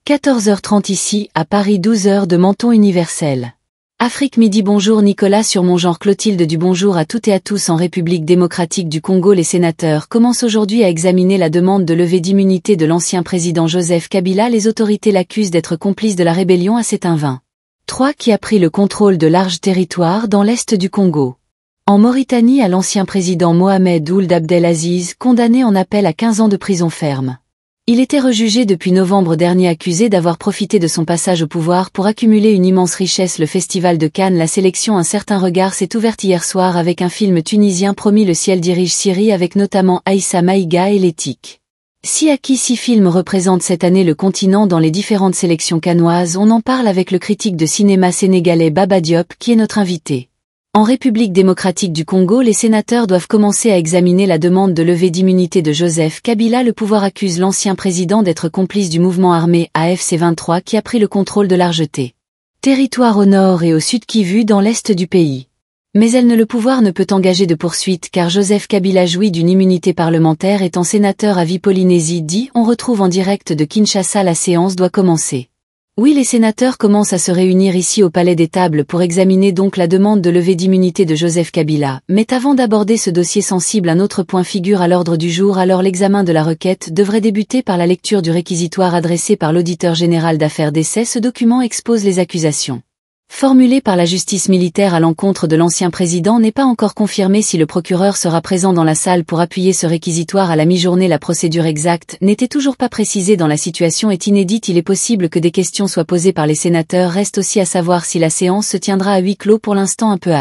14h30 ici, à Paris 12h de Menton Universel. Afrique Midi. Bonjour Nicolas sur mon genre Clotilde du bonjour à toutes et à tous. En République démocratique du Congo, les sénateurs commencent aujourd'hui à examiner la demande de levée d'immunité de l'ancien président Joseph Kabila. Les autorités l'accusent d'être complice de la rébellion à C23 qui a pris le contrôle de larges territoires dans l'est du Congo. En Mauritanie, à l'ancien président Mohamed Ould Abdelaziz, condamné en appel à 15 ans de prison ferme. Il était rejugé depuis novembre dernier, accusé d'avoir profité de son passage au pouvoir pour accumuler une immense richesse. Le festival de Cannes, la sélection Un certain regard s'est ouverte hier soir avec un film tunisien Promis le ciel dirige Syrie avec notamment Aïssa Maïga et L'éthique. Qui 6 films représentent cette année le continent dans les différentes sélections cannoises. On en parle avec le critique de cinéma sénégalais Baba Diop qui est notre invité. En République démocratique du Congo, les sénateurs doivent commencer à examiner la demande de levée d'immunité de Joseph Kabila. Le pouvoir accuse l'ancien président d'être complice du mouvement armé AFC23 qui a pris le contrôle de larges territoires au nord et au sud Kivu dans l'est du pays. Mais le pouvoir ne peut engager de poursuite car Joseph Kabila jouit d'une immunité parlementaire étant sénateur à vie. Polynésie dit, on retrouve en direct de Kinshasa. La séance doit commencer. Oui, les sénateurs commencent à se réunir ici au Palais des Tables pour examiner donc la demande de levée d'immunité de Joseph Kabila. Mais avant d'aborder ce dossier sensible, un autre point figure à l'ordre du jour. Alors l'examen de la requête devrait débuter par la lecture du réquisitoire adressé par l'auditeur général d'affaires d'essai. Ce document expose les accusations formulées par la justice militaire à l'encontre de l'ancien président. N'est pas encore confirmé si le procureur sera présent dans la salle pour appuyer ce réquisitoire à la mi-journée. La procédure exacte n'était toujours pas précisée dans la situation est inédite. Il est possible que des questions soient posées par les sénateurs. Reste aussi à savoir si la séance se tiendra à huis clos. Pour l'instant un peu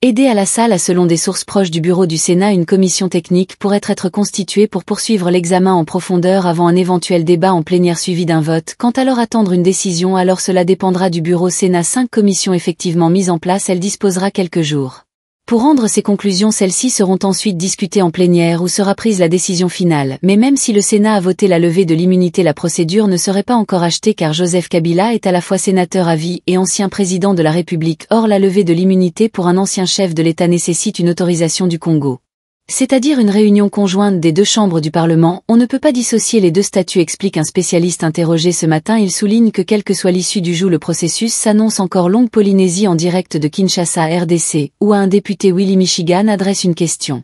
aidé à la salle. Selon des sources proches du bureau du Sénat, une commission technique pourrait être constituée pour poursuivre l'examen en profondeur avant un éventuel débat en plénière suivi d'un vote. Quant à leur attendre une décision, alors cela dépendra du bureau Sénat. 5 commissions effectivement mises en place, elle disposera quelques jours pour rendre ses conclusions. Celles-ci seront ensuite discutées en plénière où sera prise la décision finale. Mais même si le Sénat a voté la levée de l'immunité, la procédure ne serait pas encore achetée car Joseph Kabila est à la fois sénateur à vie et ancien président de la République. Or la levée de l'immunité pour un ancien chef de l'État nécessite une autorisation du Congo, c'est-à-dire une réunion conjointe des deux chambres du Parlement. On ne peut pas dissocier les deux statuts, explique un spécialiste interrogé ce matin. Il souligne que quelle que soit l'issue du jeu, le processus s'annonce encore long. Polynésie en direct de Kinshasa, RDC, où un député Willy Michigan adresse une question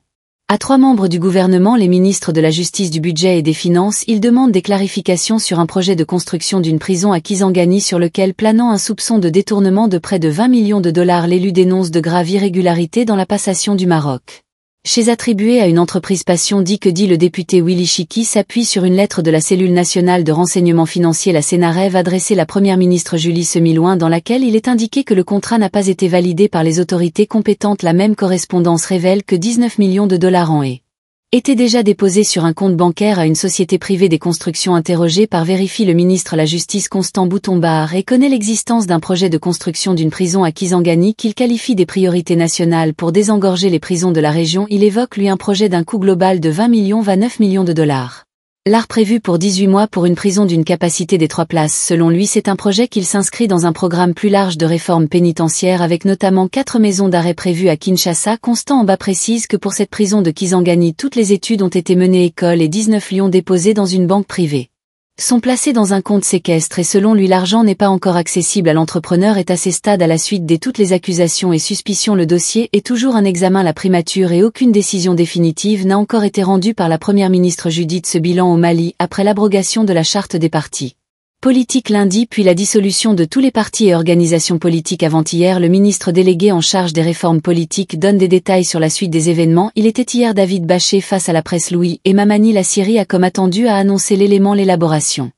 à 3 membres du gouvernement, les ministres de la Justice, du Budget et des Finances. Ils demandent des clarifications sur un projet de construction d'une prison à Kisangani sur lequel planant un soupçon de détournement de près de 20 millions de dollars. L'élu dénonce de graves irrégularités dans la passation du Maroc attribué à une entreprise Passion. Dit le député Willy Chiki s'appuie sur une lettre de la cellule nationale de renseignement financier, la Sénarev, adressée à la première ministre Julie Semiloin, dans laquelle il est indiqué que le contrat n'a pas été validé par les autorités compétentes. La même correspondance révèle que 19 millions de dollars ont été déjà déposés sur un compte bancaire à une société privée des constructions. Interrogé par Vérifie, le ministre de la Justice Constant Boutombar reconnaît l'existence d'un projet de construction d'une prison à Kisangani qu'il qualifie des priorités nationales pour désengorger les prisons de la région. Il évoque lui un projet d'un coût global de 29 millions de dollars. L'art prévu pour 18 mois pour une prison d'une capacité des 3 places. Selon lui, c'est un projet qu'il s'inscrit dans un programme plus large de réforme pénitentiaire avec notamment 4 maisons d'arrêt prévues à Kinshasa. Constant en bas précise que pour cette prison de Kisangani, toutes les études ont été menées, écoles et 19 lions déposés dans une banque privée sont placés dans un compte séquestre et selon lui l'argent n'est pas encore accessible à l'entrepreneur. Est à ces stades à la suite de toutes les accusations et suspicions. Le dossier est toujours un examen à la primature et aucune décision définitive n'a encore été rendue par la première ministre Judith. Ce bilan au Mali après l'abrogation de la charte des partis politique lundi puis la dissolution de tous les partis et organisations politiques avant-hier. Le ministre délégué en charge des réformes politiques donne des détails sur la suite des événements. Il était hier David Baché face à la presse. Louis et Mamani Lassiri a comme attendu à annoncer l'élaboration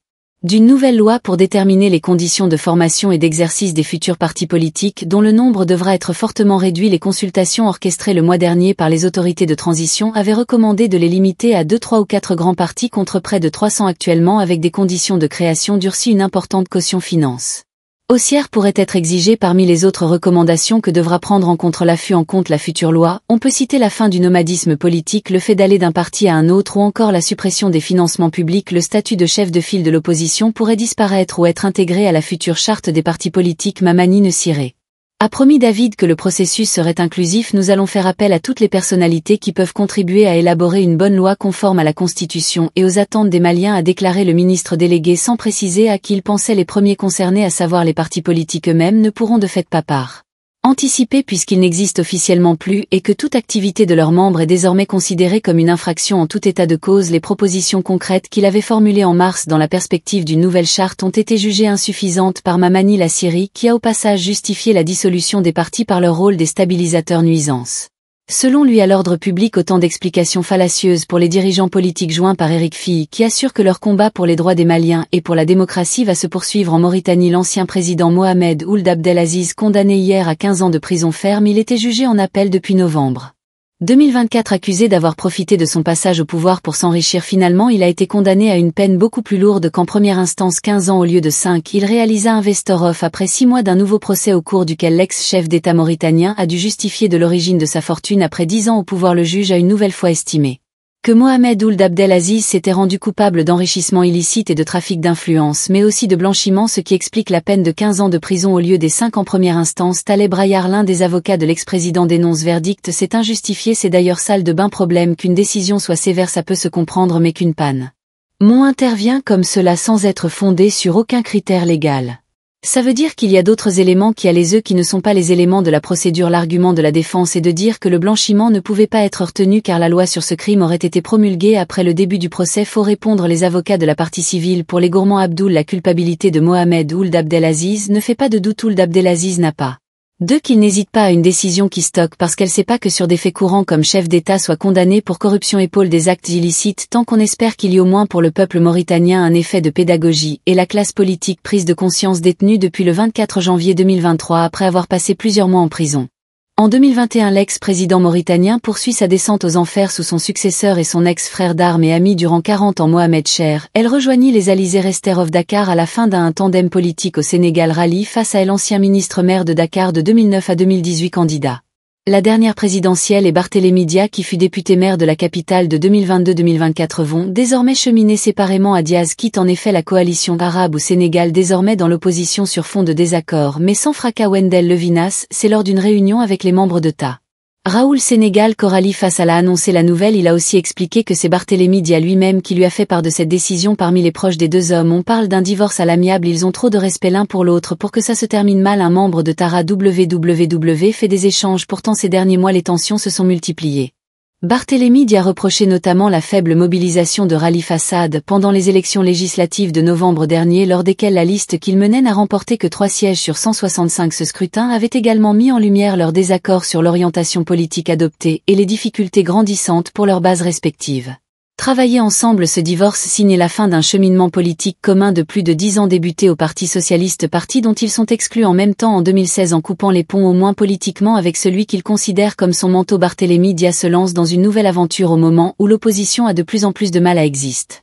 d'une nouvelle loi pour déterminer les conditions de formation et d'exercice des futurs partis politiques dont le nombre devra être fortement réduit. Les consultations orchestrées le mois dernier par les autorités de transition avaient recommandé de les limiter à 2, 3 ou 4 grands partis contre près de 300 actuellement avec des conditions de création durcies. Une importante caution finance haussière pourrait être exigée. Parmi les autres recommandations que devra prendre en compte la future loi, on peut citer la fin du nomadisme politique, le fait d'aller d'un parti à un autre ou encore la suppression des financements publics. Le statut de chef de file de l'opposition pourrait disparaître ou être intégré à la future charte des partis politiques. Mamani Lassiri A promis David que le processus serait inclusif. Nous allons faire appel à toutes les personnalités qui peuvent contribuer à élaborer une bonne loi conforme à la Constitution et aux attentes des Maliens, a déclaré le ministre délégué, sans préciser à qui il pensait les premiers concernés, à savoir les partis politiques eux-mêmes, ne pourront de fait pas part anticiper puisqu'ils n'existent officiellement plus et que toute activité de leurs membres est désormais considérée comme une infraction en tout état de cause. Les propositions concrètes qu'il avait formulées en mars dans la perspective d'une nouvelle charte ont été jugées insuffisantes par Mamani Lassiri, qui a au passage justifié la dissolution des partis par leur rôle des stabilisateurs nuisances. Selon lui, à l'ordre public, autant d'explications fallacieuses pour les dirigeants politiques joints par Éric Fille, qui assure que leur combat pour les droits des Maliens et pour la démocratie va se poursuivre en Mauritanie. L'ancien président Mohamed Ould Abdelaziz, condamné hier à 15 ans de prison ferme, il était jugé en appel depuis novembre 2024, accusé d'avoir profité de son passage au pouvoir pour s'enrichir. Finalement, il a été condamné à une peine beaucoup plus lourde qu'en première instance, 15 ans au lieu de 5. Il réalisa un vestor-off après 6 mois d'un nouveau procès au cours duquel l'ex-chef d'État mauritanien a dû justifier de l'origine de sa fortune après 10 ans au pouvoir. Le juge a une nouvelle fois estimé que Mohamed Ould Abdelaziz s'était rendu coupable d'enrichissement illicite et de trafic d'influence, mais aussi de blanchiment, ce qui explique la peine de 15 ans de prison au lieu des 5 en première instance. Taleb Brayar, l'un des avocats de l'ex-président, dénonce: verdict, c'est injustifié, c'est d'ailleurs salle de bain. Problème qu'une décision soit sévère, ça peut se comprendre, mais qu'une panne intervient comme cela sans être fondée sur aucun critère légal, ça veut dire qu'il y a d'autres éléments qui a les œufs qui ne sont pas les éléments de la procédure. L'argument de la défense est de dire que le blanchiment ne pouvait pas être retenu car la loi sur ce crime aurait été promulguée après le début du procès. Faut répondre les avocats de la partie civile. Pour les gourmands Abdoul, la culpabilité de Mohamed Ould Abdelaziz ne fait pas de doute. Ould Abdelaziz n'a pas qu'il n'hésite pas à une décision qui stocke parce qu'elle sait pas que sur des faits courants comme chef d'État soit condamné pour corruption, épaule des actes illicites. Tant qu'on espère qu'il y ait au moins pour le peuple mauritanien un effet de pédagogie et la classe politique prise de conscience. Détenu depuis le 24 janvier 2023 après avoir passé plusieurs mois en prison. En 2021, l'ex-président mauritanien poursuit sa descente aux enfers sous son successeur et son ex-frère d'armes et ami durant 40 ans, Mohamed Cher. Elle rejoignit les Alizés Rester of Dakar à la fin d'un tandem politique au Sénégal. Rallye face à elle, ancien ministre maire de Dakar de 2009 à 2018, candidat la dernière présidentielle, et Barthélémy Dia, qui fut député maire de la capitale de 2022-2024, vont désormais cheminer séparément. À Diaz quitte en effet la coalition arabe au Sénégal, désormais dans l'opposition sur fond de désaccord mais sans fracas. Wendell Levinas, c'est lors d'une réunion avec les membres de Ta Raoul Sénégal qu'Aurélie Fass a annoncé la nouvelle. Il a aussi expliqué que c'est Barthélémy Dia lui-même qui lui a fait part de cette décision. Parmi les proches des deux hommes, on parle d'un divorce à l'amiable. Ils ont trop de respect l'un pour l'autre pour que ça se termine mal. Un membre de Tara WWW fait des échanges. Pourtant ces derniers mois les tensions se sont multipliées. Barthélémy Dia reprochait notamment la faible mobilisation de Rally Fassad pendant les élections législatives de novembre dernier, lors desquelles la liste qu'il menait n'a remporté que 3 sièges sur 165. Ce scrutin avait également mis en lumière leur désaccord sur l'orientation politique adoptée et les difficultés grandissantes pour leurs bases respectives. Travailler ensemble, ce divorce signe la fin d'un cheminement politique commun de plus de 10 ans débuté au Parti socialiste, parti dont ils sont exclus en même temps en 2016 en coupant les ponts au moins politiquement avec celui qu'ils considèrent comme son manteau. Barthélémy Dia se lance dans une nouvelle aventure au moment où l'opposition a de plus en plus de mal à exister.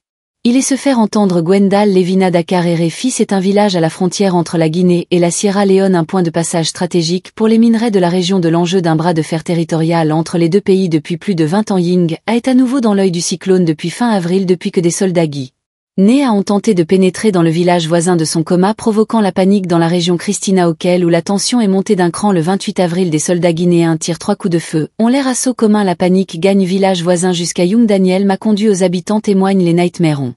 Il est se faire entendre. Gwendal Levina, Dakar RFI, c'est un village à la frontière entre la Guinée et la Sierra Leone, un point de passage stratégique pour les minerais de la région, de l'enjeu d'un bras de fer territorial entre les deux pays depuis plus de 20 ans. Ying est à nouveau dans l'œil du cyclone depuis fin avril, depuis que des soldats guinéens ont tenté de pénétrer dans le village voisin de son coma, provoquant la panique dans la région Christina Okel où la tension est montée d'un cran. Le 28 avril, des soldats guinéens tirent 3 coups de feu, ont l'air assaut commun. La panique gagne village voisin jusqu'à Young. Daniel m'a conduit aux habitants, témoignent les Nightmares.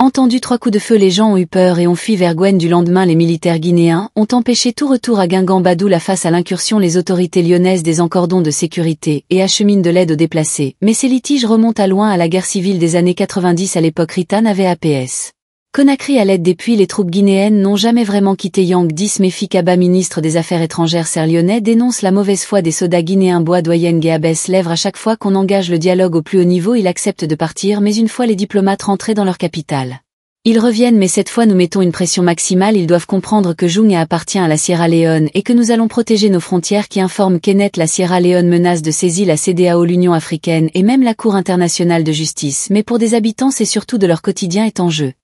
Entendu 3 coups de feu, les gens ont eu peur et ont fui vers Gwen. Du lendemain, les militaires guinéens ont empêché tout retour à Guingamp. La face à l'incursion, les autorités lyonnaises des cordons de sécurité et acheminent de l'aide aux déplacés. Mais ces litiges remontent à loin, à la guerre civile des années 90. À l'époque, Ritan avait APS Conakry à l'aide des puits. Les troupes guinéennes n'ont jamais vraiment quitté Yang. 10 Mefi Kaba, ministre des Affaires étrangères lyonnais, dénonce la mauvaise foi des soldats guinéens. Bois Doyen abaisse lèvres à chaque fois qu'on engage le dialogue au plus haut niveau. Il accepte de partir, mais une fois les diplomates rentrés dans leur capitale, ils reviennent. Mais cette fois nous mettons une pression maximale. Ils doivent comprendre que Jung appartient à la Sierra Leone et que nous allons protéger nos frontières. Qui informe Kenneth, la Sierra Leone menace de saisir la CEDEAO, l'Union africaine et même la Cour internationale de justice. Mais pour des habitants, c'est surtout de leur quotidien est en jeu.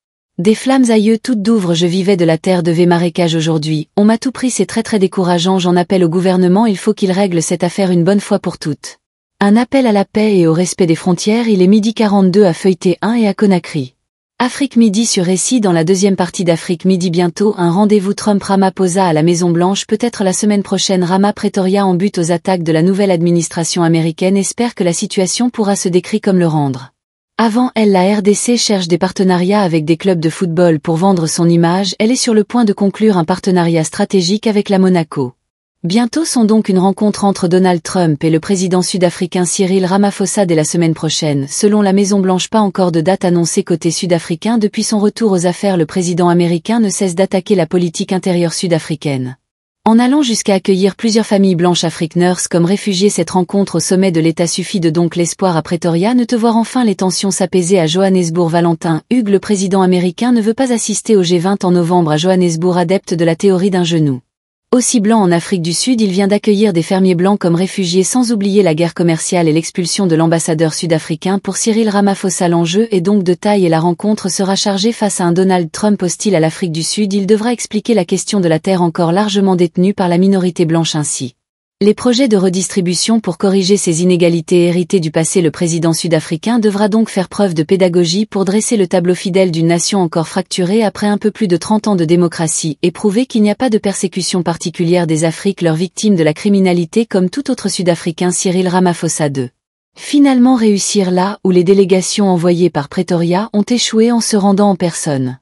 Des flammes aïeux toutes d'ouvre. Je vivais de la terre de marécage aujourd'hui. On m'a tout pris, c'est très décourageant. J'en appelle au gouvernement, il faut qu'il règle cette affaire une bonne fois pour toutes. Un appel à la paix et au respect des frontières. Il est 12h42 à Feuilleté 1 et à Conakry. Afrique Midi sur Récit. Dans la deuxième partie d'Afrique Midi, bientôt un rendez-vous Trump-Ramaphosa à la Maison-Blanche, peut-être la semaine prochaine. Rama Pretoria en but aux attaques de la nouvelle administration américaine, espère que la situation pourra se décrire comme le rendre. Avant elle, la RDC cherche des partenariats avec des clubs de football pour vendre son image. Elle est sur le point de conclure un partenariat stratégique avec la Monaco. Bientôt sont donc une rencontre entre Donald Trump et le président sud-africain Cyril Ramaphosa dès la semaine prochaine. Selon la Maison-Blanche, pas encore de date annoncée côté sud-africain. Depuis son retour aux affaires, le président américain ne cesse d'attaquer la politique intérieure sud-africaine, en allant jusqu'à accueillir plusieurs familles blanches afrikaners comme réfugiés. Cette rencontre au sommet de l'État suffit de donc l'espoir à Pretoria ne te voir enfin les tensions s'apaiser à Johannesburg. Valentin Hugues, le président américain, ne veut pas assister au G20 en novembre à Johannesburg. Adepte de la théorie d'un genou aussi blanc en Afrique du Sud, il vient d'accueillir des fermiers blancs comme réfugiés, sans oublier la guerre commerciale et l'expulsion de l'ambassadeur sud-africain. Pour Cyril Ramaphosa, l'enjeu est donc de taille et la rencontre sera chargée face à un Donald Trump hostile à l'Afrique du Sud. Il devra expliquer la question de la terre encore largement détenue par la minorité blanche, ainsi les projets de redistribution pour corriger ces inégalités héritées du passé. Le président sud-africain devra donc faire preuve de pédagogie pour dresser le tableau fidèle d'une nation encore fracturée après un peu plus de 30 ans de démocratie et prouver qu'il n'y a pas de persécution particulière des Afriques, leurs victimes de la criminalité comme tout autre Sud-Africain. Cyril Ramaphosa de finalement réussir là où les délégations envoyées par Pretoria ont échoué en se rendant en personne.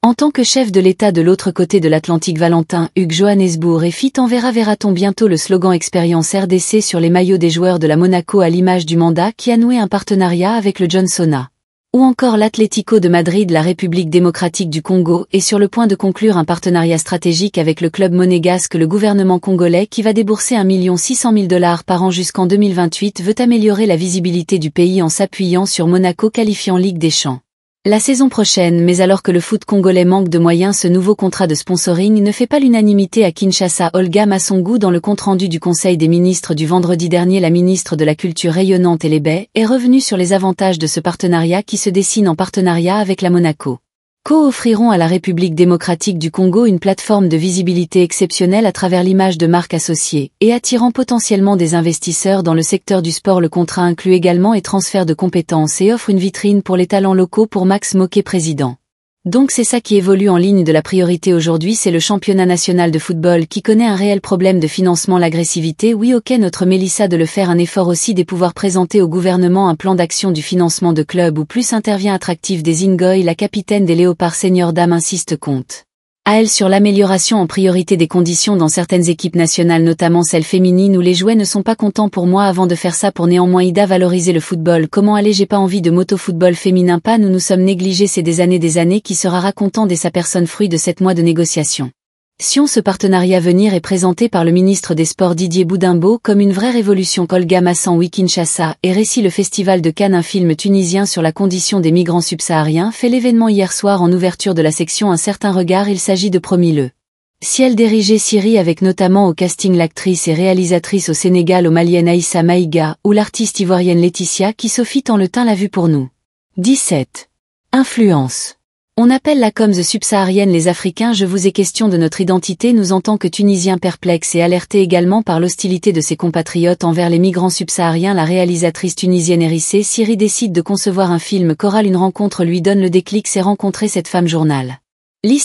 En tant que chef de l'État de l'autre côté de l'Atlantique, Valentin Hugues, Johannesburg et fit verra-t-on bientôt le slogan Expérience RDC sur les maillots des joueurs de la Monaco, à l'image du mandat qui a noué un partenariat avec le Johnsona. Ou encore l'Atlético de Madrid. La République démocratique du Congo est sur le point de conclure un partenariat stratégique avec le club monégasque. Le gouvernement congolais, qui va débourser 1 600 000 $ par an jusqu'en 2028, veut améliorer la visibilité du pays en s'appuyant sur Monaco, qualifiant Ligue des Champs la saison prochaine. Mais alors que le foot congolais manque de moyens, ce nouveau contrat de sponsoring ne fait pas l'unanimité à Kinshasa. Olga Massongu, dans le compte-rendu du Conseil des ministres du vendredi dernier, la ministre de la Culture rayonnante et les baies, est revenue sur les avantages de ce partenariat qui se dessine en partenariat avec la Monaco. Co-offriront à la République démocratique du Congo une plateforme de visibilité exceptionnelle à travers l'image de marques associées, et attirant potentiellement des investisseurs dans le secteur du sport. Le contrat inclut également et transfert de compétences et offre une vitrine pour les talents locaux. Pour Max Moquet, président. Donc c'est ça qui évolue en ligne de la priorité aujourd'hui, c'est le championnat national de football qui connaît un réel problème de financement. L'agressivité, oui ok, notre Mélissa de le faire. Un effort aussi des pouvoirs, présenter au gouvernement un plan d'action du financement de clubs où plus intervient attractif des Ingoy. La capitaine des Léopards Senior Dame insiste compte à elle sur l'amélioration en priorité des conditions dans certaines équipes nationales, notamment celles féminines où les jouets ne sont pas contents. Pour moi, avant de faire ça, pour néanmoins Ida, valoriser le football. Comment aller? J'ai pas envie de moto-football féminin, pas nous sommes négligés ces des années qui sera racontant dès sa personne, fruit de 7 mois de négociations. Ce partenariat venir est présenté par le ministre des Sports Didier Boudimbault comme une vraie révolution. Olga Massan, oui Kinshasa et Récit. Le festival de Cannes, un film tunisien sur la condition des migrants subsahariens, fait l'événement hier soir en ouverture de la section Un certain regard. Il s'agit de Promis le ciel d'Érigé Syrie, avec notamment au casting l'actrice et réalisatrice au Sénégal au malienne Aïssa Maïga ou l'artiste ivoirienne Laetitia qui Sophie tant le teint l'a vu pour nous. 17. Influence. On appelle la com subsaharienne les Africains. Je vous ai question de notre identité, nous en tant que Tunisiens perplexes et alertés également par l'hostilité de ses compatriotes envers les migrants subsahariens. La réalisatrice tunisienne Érissé Syrie décide de concevoir un film choral. Une rencontre lui donne le déclic, c'est rencontrer cette femme journaliste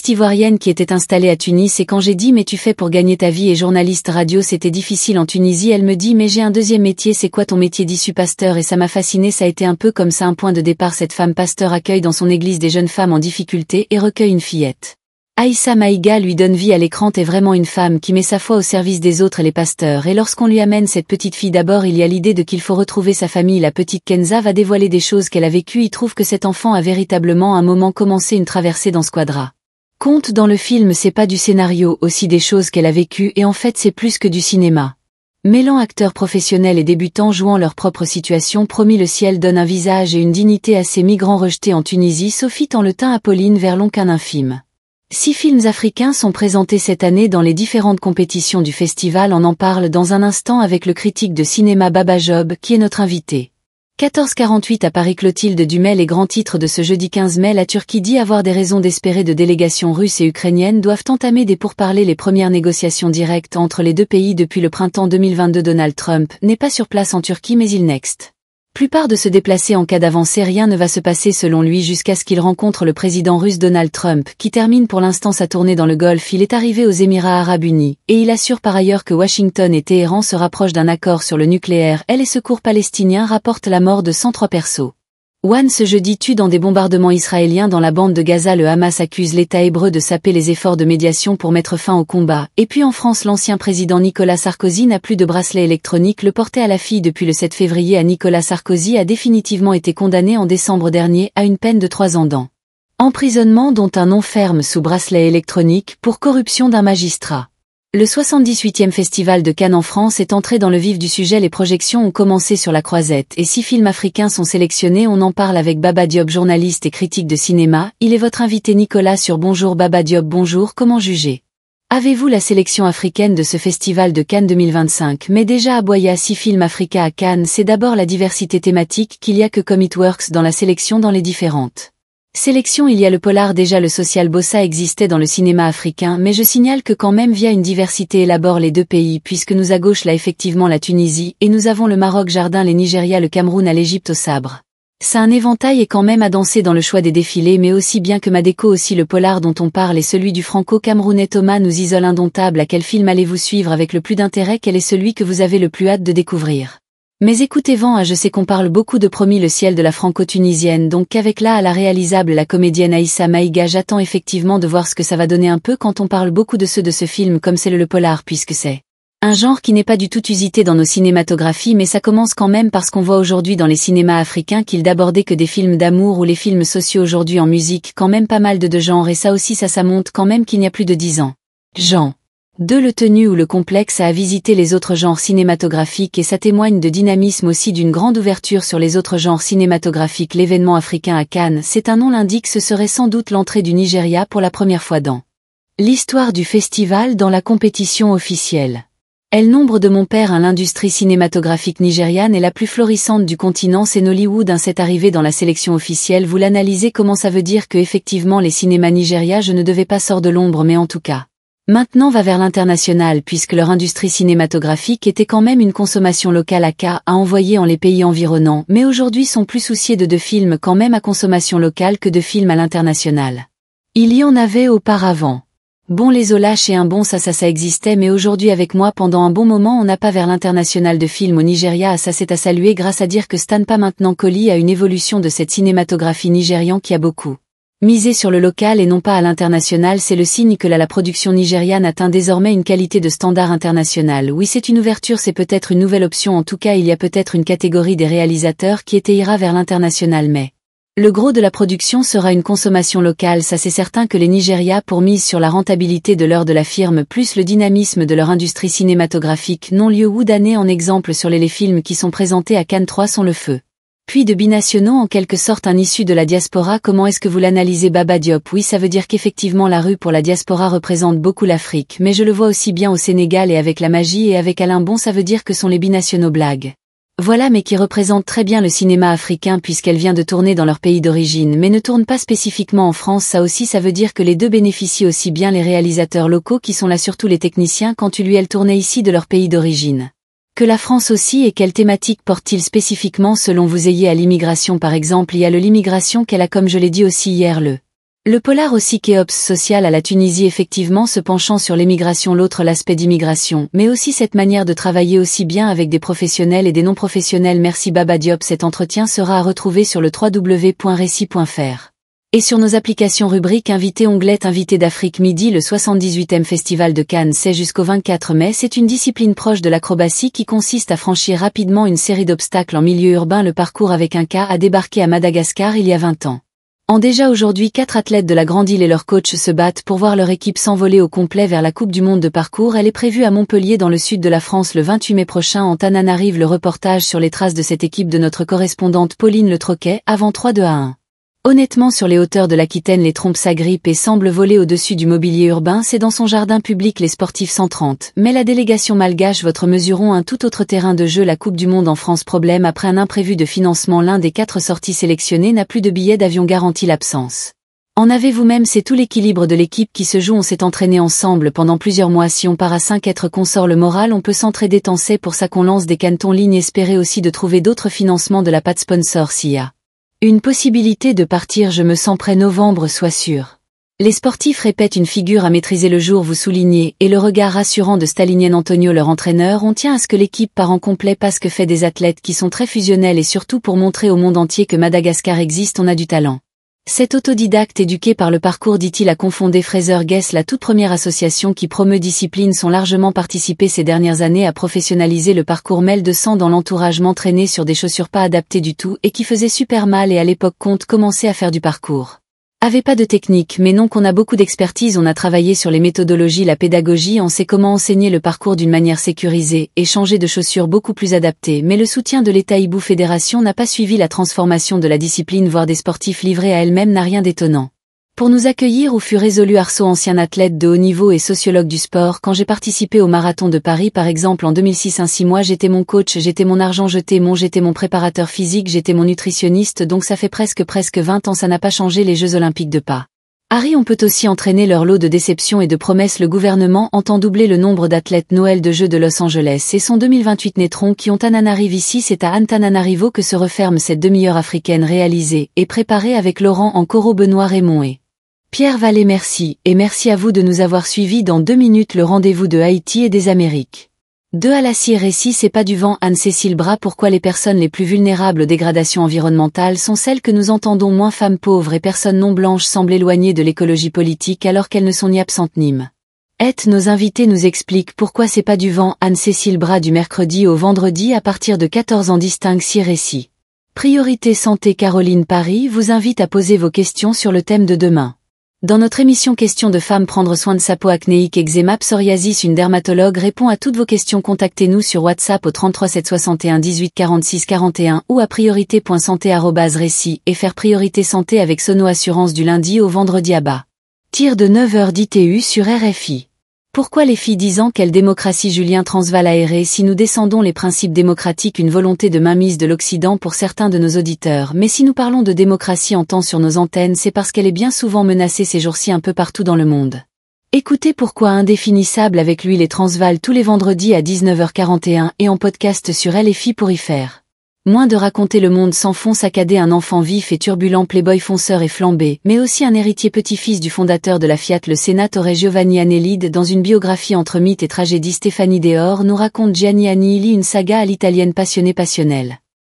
ivoirienne qui était installée à Tunis, et quand j'ai dit mais tu fais pour gagner ta vie et journaliste radio, c'était difficile en Tunisie, elle me dit mais j'ai un deuxième métier. C'est quoi ton métier? Dit pasteur, et ça m'a fasciné. Ça a été un peu comme ça un point de départ. Cette femme pasteur accueille dans son église des jeunes femmes en difficulté et recueille une fillette. Aïssa Maïga lui donne vie à l'écran. T'es vraiment une femme qui met sa foi au service des autres et les pasteurs, et lorsqu'on lui amène cette petite fille, d'abord il y a l'idée de qu'il faut retrouver sa famille. La petite Kenza va dévoiler des choses qu'elle a vécues. Il trouve que cet enfant a véritablement un moment commencé une traversée dans ce quadra. Compte dans le film, c'est pas du scénario, aussi des choses qu'elle a vécues, et en fait c'est plus que du cinéma. Mêlant acteurs professionnels et débutants jouant leur propre situation, Promis le ciel donne un visage et une dignité à ces migrants rejetés en Tunisie. Sophie tend le teint à Pauline Verlon, qu'un infime. 6 films africains sont présentés cette année dans les différentes compétitions du festival. On en parle dans un instant avec le critique de cinéma Baba Job qui est notre invité. 14h48 à Paris, Clotilde Dumel. Les grands titres de ce jeudi 15 mai. La Turquie dit avoir des raisons d'espérer. De délégations russes et ukrainiennes doivent entamer des pourparlers. Les premières négociations directes entre les deux pays depuis le printemps 2022. Donald Trump n'est pas sur place en Turquie, mais il next Plupart de se déplacer en cas d'avancée, rien ne va se passer selon lui jusqu'à ce qu'il rencontre le président russe Donald Trump, qui termine pour l'instant sa tournée dans le Golfe. Il est arrivé aux Émirats Arabes Unis, et il assure par ailleurs que Washington et Téhéran se rapprochent d'un accord sur le nucléaire. Les secours palestiniens rapportent la mort de 103 persos. Ce jeudi tue dans des bombardements israéliens dans la bande de Gaza. Le Hamas accuse l'État hébreu de saper les efforts de médiation pour mettre fin au combat. Et puis en France, l'ancien président Nicolas Sarkozy n'a plus de bracelet électronique. Le porté à la fille depuis le 7 février à Nicolas Sarkozy a définitivement été condamné en décembre dernier à une peine de 3 ans d'emprisonnement dont un non ferme sous bracelet électronique pour corruption d'un magistrat. Le 78e Festival de Cannes en France est entré dans le vif du sujet. Les projections ont commencé sur la Croisette et 6 films africains sont sélectionnés. On en parle avec Baba Diop, journaliste et critique de cinéma. Il est votre invité Nicolas sur Bonjour Baba Diop. Bonjour, comment juger avez-vous la sélection africaine de ce Festival de Cannes 2025? Mais déjà aboyé à 6 films africains à Cannes, c'est d'abord la diversité thématique qu'il y a que comme it works dans la sélection dans les différentes sélection. Il y a le polar, déjà le social bossa existait dans le cinéma africain, mais je signale que quand même via une diversité élabore les deux pays, puisque nous à gauche là effectivement la Tunisie, et nous avons le Maroc jardin, les Nigeria, le Cameroun à l'Égypte au sabre. Ça un éventail et quand même à danser dans le choix des défilés, mais aussi bien que Madéco aussi le polar dont on parle et celui du franco-camerounais. Thomas nous isole indomptable. À quel film allez-vous suivre avec le plus d'intérêt? Quel est celui que vous avez le plus hâte de découvrir? Mais écoutez Vent, je sais qu'on parle beaucoup de Promis le ciel de la franco-tunisienne, donc qu'avec là à la réalisable la comédienne Aïssa Maïga, j'attends effectivement de voir ce que ça va donner un peu quand on parle beaucoup de ce film comme c'est le polar, puisque c'est un genre qui n'est pas du tout usité dans nos cinématographies, mais ça commence quand même parce qu'on voit aujourd'hui dans les cinémas africains qu'il d'aborder que des films d'amour ou les films sociaux aujourd'hui en musique, quand même pas mal de genres, et ça aussi ça monte quand même qu'il n'y a plus de 10 ans. Genre 2 le tenu ou le complexe à visiter les autres genres cinématographiques, et ça témoigne de dynamisme aussi, d'une grande ouverture sur les autres genres cinématographiques. L'événement africain à Cannes, c'est un nom l'indique, ce serait sans doute l'entrée du Nigeria pour la première fois dans l'histoire du festival dans la compétition officielle. Nombre de mon père, l'industrie cinématographique nigériane est la plus florissante du continent, c'est Nollywood. Cette arrivée dans la sélection officielle, vous l'analysez comment? Ça veut dire que effectivement les cinémas Nigeria, je ne devais pas sortir de l'ombre, mais en tout cas maintenant va vers l'international, puisque leur industrie cinématographique était quand même une consommation locale à envoyer en les pays environnants, mais aujourd'hui sont plus souciés de films quand même à consommation locale que de films à l'international. Il y en avait auparavant. Bon, les Olaches et un bon ça existait, mais aujourd'hui avec moi pendant un bon moment on n'a pas vers l'international de films au Nigeria. Ça c'est à saluer, grâce à dire que Stan pas maintenant colis à une évolution de cette cinématographie nigériane qui a beaucoup misé sur le local et non pas à l'international. C'est le signe que la production nigériane atteint désormais une qualité de standard international. Oui, c'est une ouverture, c'est peut-être une nouvelle option, en tout cas il y a peut-être une catégorie des réalisateurs qui ira vers l'international, mais le gros de la production sera une consommation locale. Ça c'est certain que les Nigeria, pour mise sur la rentabilité de l'heure de la firme plus le dynamisme de leur industrie cinématographique, Nollywood année en exemple sur les films qui sont présentés à Cannes 3 sont le feu. Puis de binationaux, en quelque sorte un issu de la diaspora. Comment est-ce que vous l'analysez Baba Diop? Oui, ça veut dire qu'effectivement la rue pour la diaspora représente beaucoup l'Afrique, mais je le vois aussi bien au Sénégal et avec la magie et avec Alain Bon, ça veut dire que sont les binationaux blagues. Voilà, mais qui représente très bien le cinéma africain puisqu'elle vient de tourner dans leur pays d'origine, mais ne tourne pas spécifiquement en France. Ça aussi ça veut dire que les deux bénéficient aussi bien les réalisateurs locaux qui sont là, surtout les techniciens, quand elles tournaient ici de leur pays d'origine, que la France aussi. Et quelle thématique porte-t-il spécifiquement selon vous? Ayez à l'immigration par exemple, il y a l'immigration qu'elle a, comme je l'ai dit aussi hier, le polar aussi Kéops social à la Tunisie, effectivement se penchant sur l'émigration, l'autre l'aspect d'immigration, mais aussi cette manière de travailler aussi bien avec des professionnels et des non-professionnels. Merci Baba Diop, cet entretien sera à retrouver sur le www.récit.fr. Et sur nos applications rubrique invité onglet invité d'Afrique Midi. Le 78e Festival de Cannes, c'est jusqu'au 24 mai, c'est une discipline proche de l'acrobatie qui consiste à franchir rapidement une série d'obstacles en milieu urbain. Le parcours avec un cas a débarqué à Madagascar il y a 20 ans. Déjà aujourd'hui 4 athlètes de la Grande Île et leurs coachs se battent pour voir leur équipe s'envoler au complet vers la Coupe du Monde de parcours. Elle est prévue à Montpellier dans le sud de la France le 28 mai prochain. En Tananarive, le reportage sur les traces de cette équipe de notre correspondante Pauline Le Troquet, avant 3-2-1. Honnêtement, sur les hauteurs de l'Aquitaine, les trompes s'agrippent et semblent voler au-dessus du mobilier urbain. C'est dans son jardin public les sportifs 130. Mais la délégation malgache votre mesurons un tout autre terrain de jeu. La Coupe du Monde en France, problème après un imprévu de financement. L'un des 4 sorties sélectionnées n'a plus de billets d'avion, garantit l'absence En avez-vous même, c'est tout l'équilibre de l'équipe qui se joue. On s'est entraîné ensemble pendant plusieurs mois. Si on part à 5 être qu'on sort le moral, on peut s'entraider tant c'est pour ça qu'on lance des canetons ligne. Espérer aussi de trouver d'autres financements de la part de sponsor s'il y a une possibilité de partir. Je me sens prêt novembre, sois sûr. Les sportifs répètent une figure à maîtriser le jour, vous soulignez, et le regard rassurant de Stalinien Antonio, leur entraîneur. On tient à ce que l'équipe part en complet parce que fait des athlètes qui sont très fusionnels et surtout pour montrer au monde entier que Madagascar existe, on a du talent. Cet autodidacte éduqué par le parcours, dit-il, a confondé Fraser Guess, la toute première association qui promeut discipline, sont largement participé ces dernières années à professionnaliser le parcours. Mêle de sang dans l'entourage, m'entraîner sur des chaussures pas adaptées du tout et qui faisaient super mal, et à l'époque compte commencer à faire du parcours. Avait pas de technique, mais non qu'on a beaucoup d'expertise. On a travaillé sur les méthodologies, la pédagogie, on sait comment enseigner le parcours d'une manière sécurisée et changer de chaussures beaucoup plus adaptées, mais le soutien de l'État Hibou Fédération n'a pas suivi la transformation de la discipline, voire des sportifs livrés à elles-mêmes n'a rien d'étonnant. Pour nous accueillir où fut résolu Arceau, ancien athlète de haut niveau et sociologue du sport. Quand j'ai participé au marathon de Paris par exemple en 2006, ainsi moi j'étais mon coach, j'étais mon argent, j'étais mon préparateur physique, j'étais mon nutritionniste, donc ça fait presque 20 ans, ça n'a pas changé. Les Jeux Olympiques de Paris, on peut aussi entraîner leur lot de déceptions et de promesses. Le gouvernement entend doubler le nombre d'athlètes Noël de Jeux de Los Angeles et son 2028 naîtront qui ont Antananarivo. Ici c'est à Antananarivo que se referme cette demi-heure africaine réalisée et préparée avec Laurent Ancoro, Benoît Raymond et Pierre Vallée. Merci, et merci à vous de nous avoir suivis. Dans 2 minutes le rendez-vous de Haïti et des Amériques. De à la CRSI, c'est pas du vent. Anne-Cécile Bras. Pourquoi les personnes les plus vulnérables aux dégradations environnementales sont celles que nous entendons moins? Femmes pauvres et personnes non blanches semblent éloignées de l'écologie politique alors qu'elles ne sont ni absentes ni nos invités nous expliquent pourquoi c'est pas du vent. Anne-Cécile Bras, du mercredi au vendredi à partir de 14 ans. Distingue CRSI. Priorité santé. Caroline Paris vous invite à poser vos questions sur le thème de demain. Dans notre émission Questions de femmes, prendre soin de sa peau, acnéique, eczéma, psoriasis, une dermatologue répond à toutes vos questions. Contactez-nous sur WhatsApp au 33 761 18 46 41 ou à priorité.santé@récit et faire Priorité Santé avec Sono Assurance du lundi au vendredi à bas. Tir de 9h d'ITU sur RFI. Pourquoi les filles 10 ans? Quelle démocratie? Julien Transval aéré. Si nous descendons les principes démocratiques, une volonté de mainmise de l'Occident pour certains de nos auditeurs, mais si nous parlons de démocratie en temps sur nos antennes, c'est parce qu'elle est bien souvent menacée ces jours-ci un peu partout dans le monde. Écoutez Pourquoi indéfinissable avec l'huile et Transval tous les vendredis à 19h41 et en podcast sur LFI pour y faire moins de raconter le monde sans fond, saccader un enfant vif et turbulent, playboy fonceur et flambé, mais aussi un héritier petit-fils du fondateur de la Fiat, le sénateur Giovanni Anellide. Dans une biographie entre mythe et tragédie, Stéphanie Deor nous raconte Gianni Agnelli, une saga à l'italienne passionnée passionnelle.